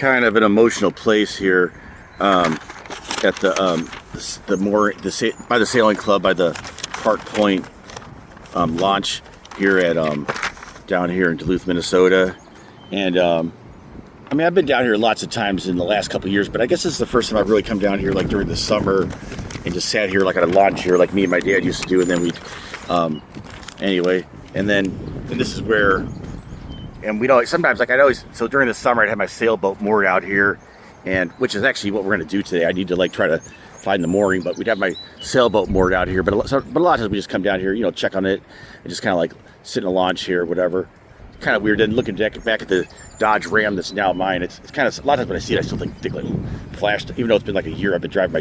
kind of an emotional place here at by the sailing club, by the Park Point launch here at down here in Duluth, Minnesota. And I mean, I've been down here lots of times in the last couple of years, but I guess this is the first time I've really come down here like during the summer and just sat here like on a launch here like me and my dad used to do. And then we'd anyway, and this is where, and we'd always, sometimes like so during the summer I'd have my sailboat moored out here, and which is actually what we're going to do today. I need to like try to find the mooring, but we'd have my sailboat moored out here. But a lot of times we just come down here, you know, check on it and just kind of like sit in a launch here, whatever. Kind of weird. Then looking back at the Dodge Ram that's now mine, it's kind of, a lot of times when I see it, I still think like flashed. Even though it's been like a year, I've been driving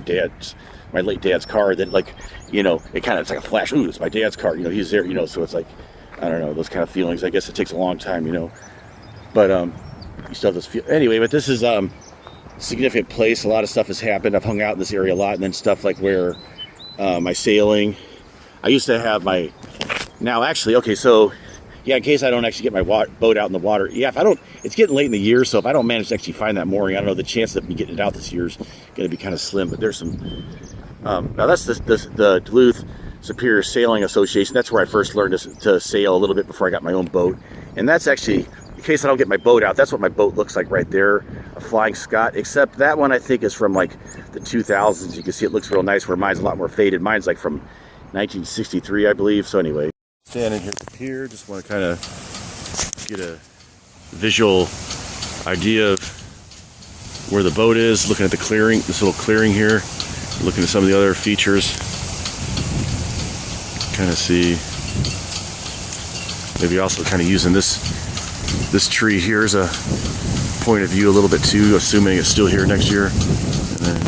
my late dad's car. Then like, you know, it's like a flash. Ooh, it's my dad's car. You know, he's there. You know, so it's like, I don't know, those kind of feelings. I guess it takes a long time, you know. But you still have this feel. Anyway, but this is significant place. A lot of stuff has happened. I've hung out in this area a lot, and then stuff like where my sailing. I used to have my. Now actually, okay, so. Yeah, in case I don't actually get my boat out in the water. Yeah, if I don't, it's getting late in the year, so if I don't manage to actually find that mooring, I don't know, the chance of me getting it out this year is going to be kind of slim. But there's some, now that's the Duluth Superior Sailing Association. That's where I first learned to sail a little bit before I got my own boat. And that's actually, in case I don't get my boat out, that's what my boat looks like right there, a Flying Scot. Except that one I think is from like the 2000s. You can see it looks real nice, where mine's a lot more faded. Mine's like from 1963, I believe. So anyway. Standing here at the pier, just want to kind of get a visual idea of where the boat is, looking at the clearing, this little clearing here, looking at some of the other features, kind of see, maybe also kind of using this tree here as a point of view a little bit too, assuming it's still here next year. And then,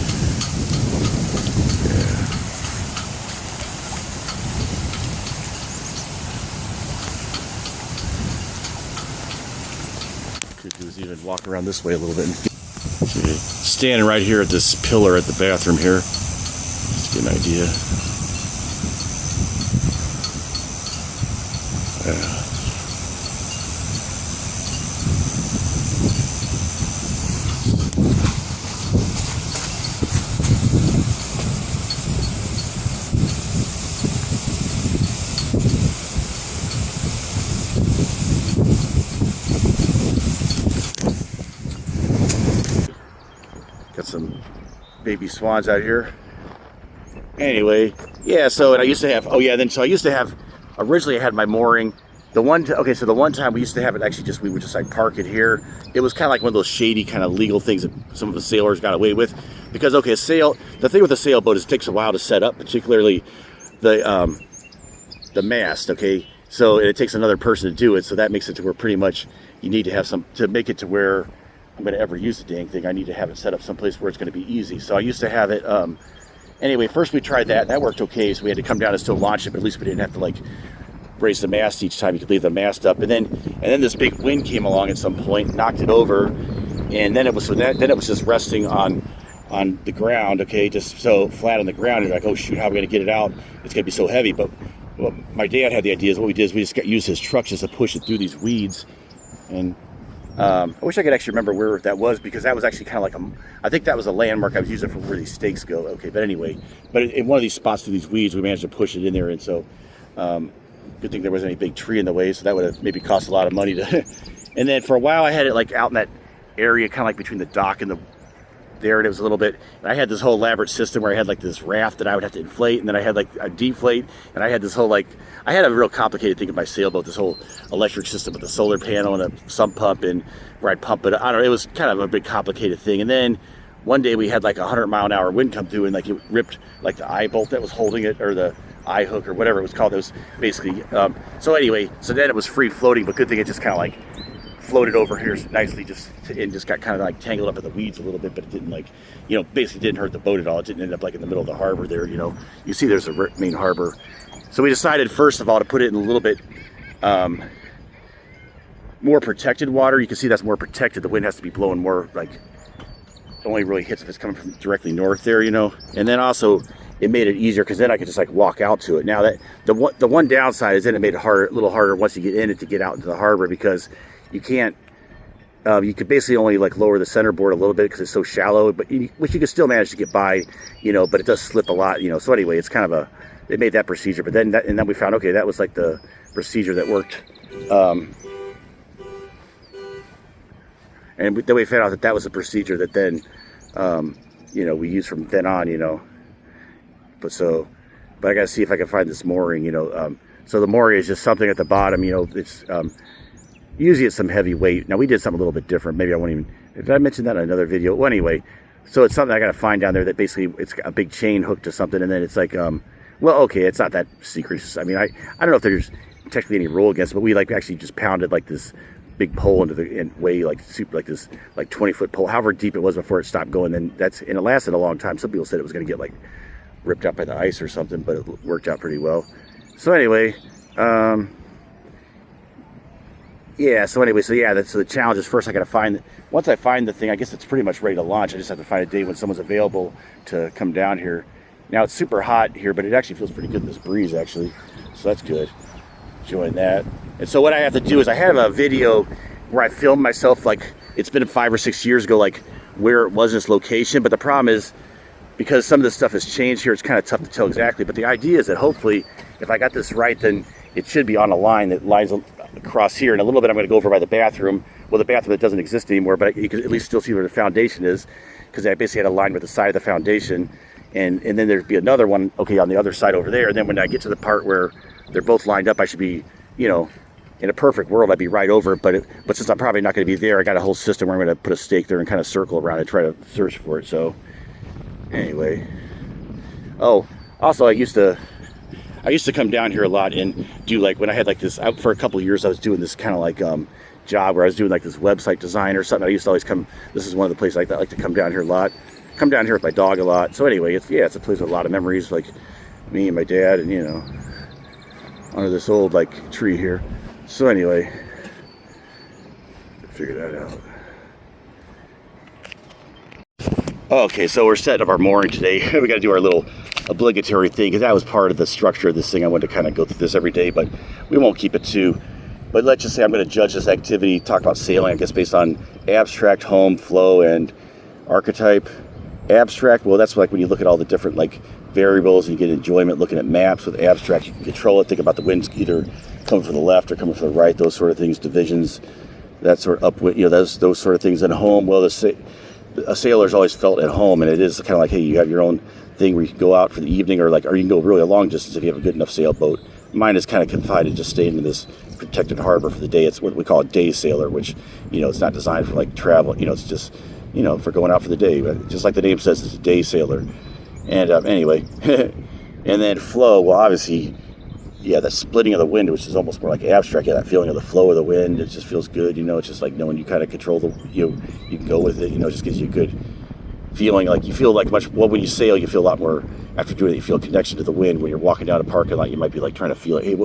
even walk around this way a little bit. Okay. Standing right here at this pillar at the bathroom here, just to get an idea. Got some baby swans out here. Anyway, yeah, so, and I used to have, originally I had my mooring. So the one time we used to have it, actually we would just like park it here. It was kind of like one of those shady kind of legal things that some of the sailors got away with. Because, okay, the thing with a sailboat is it takes a while to set up, particularly the mast, okay? So it takes another person to do it, so that makes it to where pretty much you need to have to make it to where I'm going to ever use the dang thing, I need to have it set up someplace where it's going to be easy. So I used to have it, anyway, first we tried that, and that worked okay, so we had to come down and still launch it, but at least we didn't have to like raise the mast each time. You could leave the mast up, and then this big wind came along at some point, knocked it over, and then it was just resting on the ground, okay, just so flat on the ground, and you're like, oh shoot, how are we going to get it out? It's going to be so heavy. But what my dad had the idea is what we did is we just used his truck just to push it through these weeds. And I wish I could actually remember where that was, because that was actually kind of like I think that was a landmark I was using for where these stakes go. Okay, but anyway, in one of these spots through these weeds, we managed to push it in there, and so good thing there wasn't any big tree in the way, so that would have maybe cost a lot of money to. And then for a while I had it like out in that area, kind of like between the dock and there, and it was a little bit, and I had this whole elaborate system where I had like this raft that I would have to inflate, and then I had like a deflate, and I had this whole I had a real complicated thing in my sailboat, this whole electric system with a solar panel and a sump pump, and where I'd pump it. I don't know, it was kind of a big complicated thing. And then one day we had like 100-mile-an-hour wind come through, and like it ripped like the eye bolt that was holding it, or the eye hook or whatever it was called. It was basically, so anyway, so then it was free floating, but good thing it just kind of like floated over here nicely, and just got kind of like tangled up in the weeds a little bit, but it didn't like, you know, basically didn't hurt the boat at all. It didn't end up like in the middle of the harbor there, you know. You see there's a main harbor. So we decided first of all to put it in a little bit more protected water. You can see that's more protected. The wind has to be blowing more, like, it only really hits if it's coming from directly north there, you know. And then also it made it easier because then I could just like walk out to it. Now that the one downside is then it made it a little harder once you get in it to get out into the harbor, because you can't, you could basically only like lower the center board a little bit because it's so shallow, but which you can still manage to get by, but it does slip a lot, so anyway, it's kind of they made that procedure, but then and then we found, okay, that was like the procedure that worked. And then we found out that was a procedure that then, we used from then on, but I got to see if I can find this mooring, so the mooring is just something at the bottom, it's, usually it's some heavy weight. Now we did something a little bit different. Maybe I won't even, did I mention that in another video? Well, anyway, so it's something I got to find down there that basically it's a big chain hooked to something. And then it's like, well, okay, it's not that secret. I mean, I don't know if there's technically any rule against it, but we like actually just pounded like this big pole into the way like super like this like 20-foot pole, however deep it was before it stopped going. And it lasted a long time. Some people said it was going to get like ripped up by the ice or something, but it worked out pretty well. So anyway, so the challenge is first I got to find, once I find the thing, I guess it's pretty much ready to launch. I just have to find a day when someone's available to come down here. Now it's super hot here, but it actually feels pretty good in this breeze actually, so that's good. Enjoying that. And so what I have to do is I have a video where I filmed myself, like it's been 5 or 6 years ago, like where it was this location, but the problem is because some of this stuff has changed here, it's kind of tough to tell exactly, but the idea is that hopefully if I got this right, then it should be on a line that lines across here. In a little bit I'm going to go over by the bathroom, well, the bathroom that doesn't exist anymore, but you can at least still see where the foundation is, because I basically had a line with the side of the foundation, and then there'd be another one, okay, on the other side over there, and then when I get to the part where they're both lined up, I should be, in a perfect world, I'd be right over it, but since I'm probably not going to be there, I got a whole system where I'm going to put a stake there and kind of circle around and try to search for it. So anyway, oh, also I used to come down here a lot and do like, when I had like this, for a couple of years I was doing this kind of like job where I was doing like this website design or something. I used to always come, this is one of the places I like to come down here a lot, come down here with my dog a lot. So anyway, it's a place with a lot of memories, like me and my dad and under this old like tree here. So anyway, figure that out. Okay, so we're setting up our mooring today. We got to do our little obligatory thing, because that was part of the structure of this thing. I wanted to kind of go through this every day, but we won't keep it to. But let's just say I'm going to judge this activity, talk about sailing, I guess, based on abstract, home, flow, and archetype. Abstract, well, that's like when you look at all the different like variables and you get enjoyment looking at maps. With abstract, you can control it. Think about the winds either coming from the left or coming from the right, those sort of things, divisions, that sort of upwind, those sort of things. And home, well, a sailor's always felt at home, and it is kind of like, hey, you have your own thing where you can go out for the evening, or you can go really a long distance if you have a good enough sailboat. Mine is kind of confined to just staying in this protected harbor for the day. It's what we call a day sailor, which, it's not designed for like travel, it's just, for going out for the day. But just like the name says, it's a day sailor. And anyway, and then flow, well, obviously, the splitting of the wind, which is almost more like abstract. That feeling of the flow of the wind, it just feels good. It's just like knowing you kind of control you can go with it. It just gives you a good feeling. Like you feel like when you sail, you feel a lot more after doing it. You feel a connection to the wind. When you're walking down a parking lot, you might be like trying to feel it. Hey,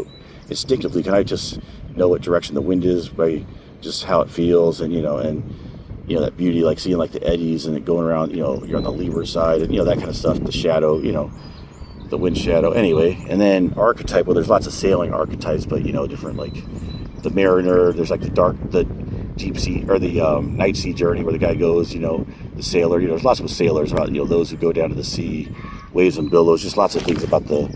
instinctively, can I just know what direction the wind is by just how it feels, and that beauty, like seeing like the eddies and it going around. You're on the leeward side, and that kind of stuff. The shadow, the wind shadow. Anyway, and then archetype. Well, there's lots of sailing archetypes, but different, like the mariner. There's like the deep sea, or the night sea journey where the guy goes. The sailor. There's lots of sailors about those who go down to the sea, waves and billows. Just lots of things about the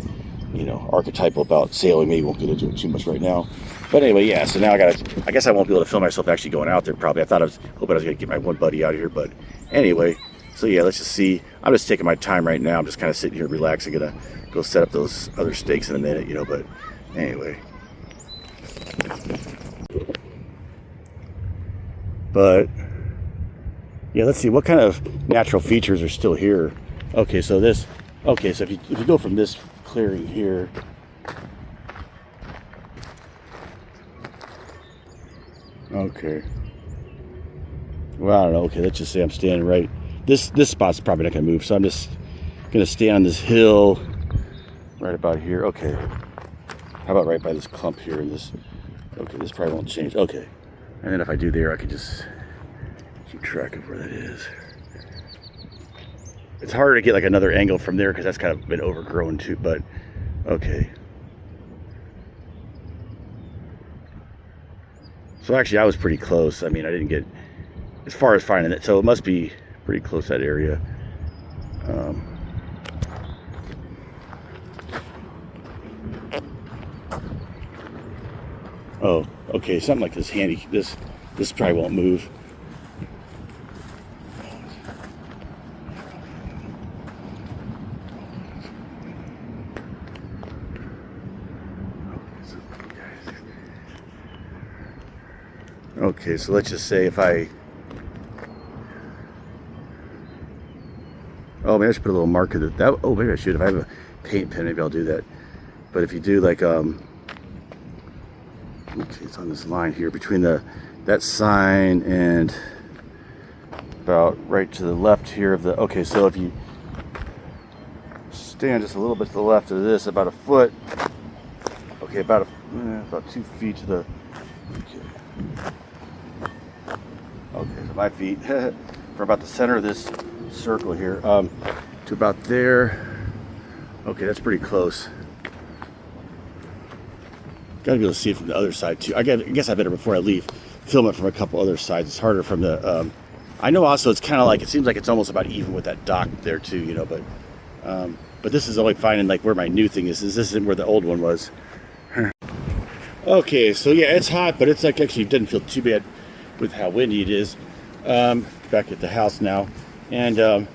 archetypal about sailing. Maybe won't get into it too much right now. But anyway, so now I guess I won't be able to film myself actually going out there probably. I was hoping I was going to get my one buddy out here, but anyway, so let's just see. I'm just taking my time right now. I'm just kind of sitting here relaxing. Gonna go set up those other stakes in a minute, but anyway. But let's see what kind of natural features are still here. Okay, so if you go from this clearing here, okay, well, I don't know. Okay, let's just say I'm standing right. This spot's probably not going to move, so I'm just going to stand on this hill right about here. Okay, how about right by this clump here? Okay, this probably won't change. Okay, and then if I do there, I can just keep track of where that is. It's harder to get like another angle from there because that's kind of been overgrown too, but okay. So actually I was pretty close. I mean, I didn't get as far as finding it. So it must be pretty close to that area. Oh, okay, something like this handy. This probably won't move. Okay, so let's just say if I... Oh, maybe I should put a little marker that... Oh, maybe I should. If I have a paint pen, maybe I'll do that. But if you do like... Okay, it's on this line here between that sign and about right to the left here of the... Okay, so if you stand just a little bit to the left of this, about a foot... Okay, about 2 feet to the... Okay, so my feet from about the center of this circle here to about there. Okay, that's pretty close. Gotta be able to see it from the other side too. I guess I better, before I leave, film it from a couple other sides. It's harder from the... I know also it's kind of like, it seems like it's almost about even with that dock there too, you know, but this is only finding like where my new thing is. This isn't where the old one was. Okay, so yeah, it's hot, but it's like actually it doesn't feel too bad with how windy it is. Back at the house now, and now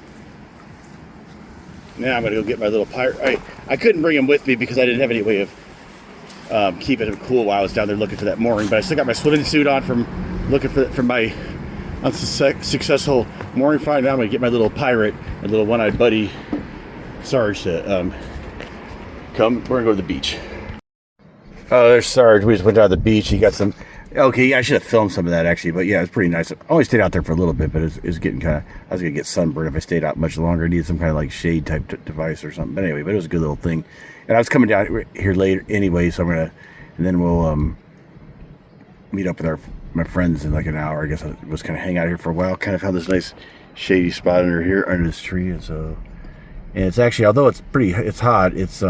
I'm gonna go get my little pirate. I couldn't bring him with me because I didn't have any way of keeping him cool while I was down there looking for that mooring. But I still got my swimming suit on from looking for my unsuccessful mooring find. Now I'm gonna get my little pirate, my little one-eyed buddy Sarge to come. We're gonna go to the beach. Oh, there's Sarge. We just went down to the beach. He got some... Okay, yeah, I should have filmed some of that actually, but yeah, it's pretty nice. I only stayed out there for a little bit, but it's getting kind of... I was going to get sunburned if I stayed out much longer. I needed some kind of like shade type device or something. But anyway, but it was a good little thing. And I was coming down here later anyway, so I'm going to... And then we'll meet up with my friends in like an hour. I guess I was kind of hang out here for a while. Kind of found this nice shady spot under here, under this tree. And so... And it's actually, although it's hot, it's...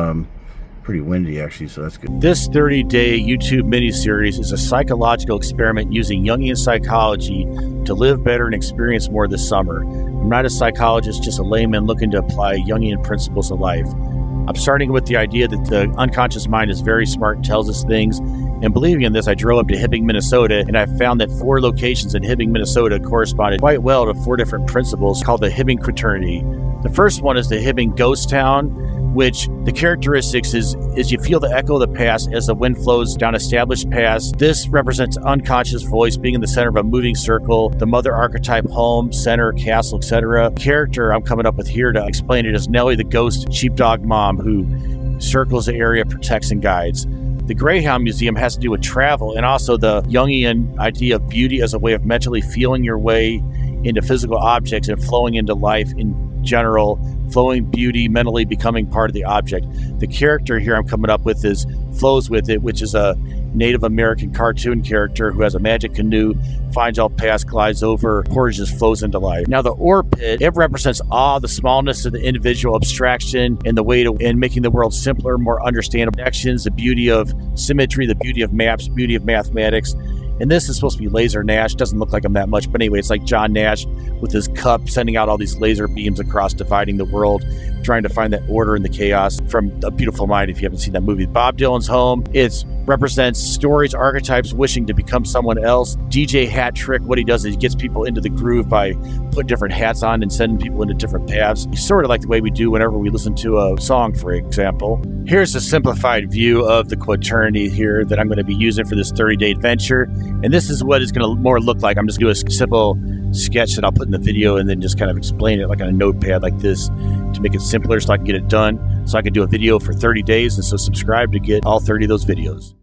pretty windy actually, so that's good. This 30-day YouTube mini-series is a psychological experiment using Jungian psychology to live better and experience more this summer. I'm not a psychologist, just a layman looking to apply Jungian principles to life. I'm starting with the idea that the unconscious mind is very smart and tells us things. And believing in this, I drove up to Hibbing, Minnesota, and I found that 4 locations in Hibbing, Minnesota corresponded quite well to 4 different principles called the Hibbing Quaternity. The first one is the Hibbing Ghost Town, which the characteristics is you feel the echo of the past as the wind flows down established paths. This represents unconscious voice being in the center of a moving circle, the mother archetype, home, center, castle, etc. Character I'm coming up with here to explain it is Nellie, the ghost sheepdog mom who circles the area, protects and guides. The Greyhound Museum has to do with travel and also the Jungian idea of beauty as a way of mentally feeling your way into physical objects and flowing into life in general, flowing beauty, mentally becoming part of the object. The character here I'm coming up with is Flows With It, which is a Native American cartoon character who has a magic canoe, finds all past, glides over, portages, flows into life. Now the ore pit, it represents awe, the smallness of the individual, abstraction, and the way to in making the world simpler, more understandable. Actions, the beauty of symmetry, the beauty of maps, beauty of mathematics. And this is supposed to be Laser Nash. Doesn't look like him that much, but anyway, it's like John Nash with his cup sending out all these laser beams across, dividing the world, trying to find that order in the chaos from A Beautiful Mind, if you haven't seen that movie. Bob Dylan's home. It represents stories, archetypes, wishing to become someone else. DJ Hat Trick, what he does is he gets people into the groove by putting different hats on and sending people into different paths. It's sort of like the way we do whenever we listen to a song, for example. Here's a simplified view of the quaternity here that I'm going to be using for this 30-day adventure. And this is what it's going to more look like. I'm just going to do a simple sketch that I'll put in the video and then just kind of explain it like on a notepad like this to make it simpler so I can get it done. So I can do a video for 30 days. And so subscribe to get all 30 of those videos.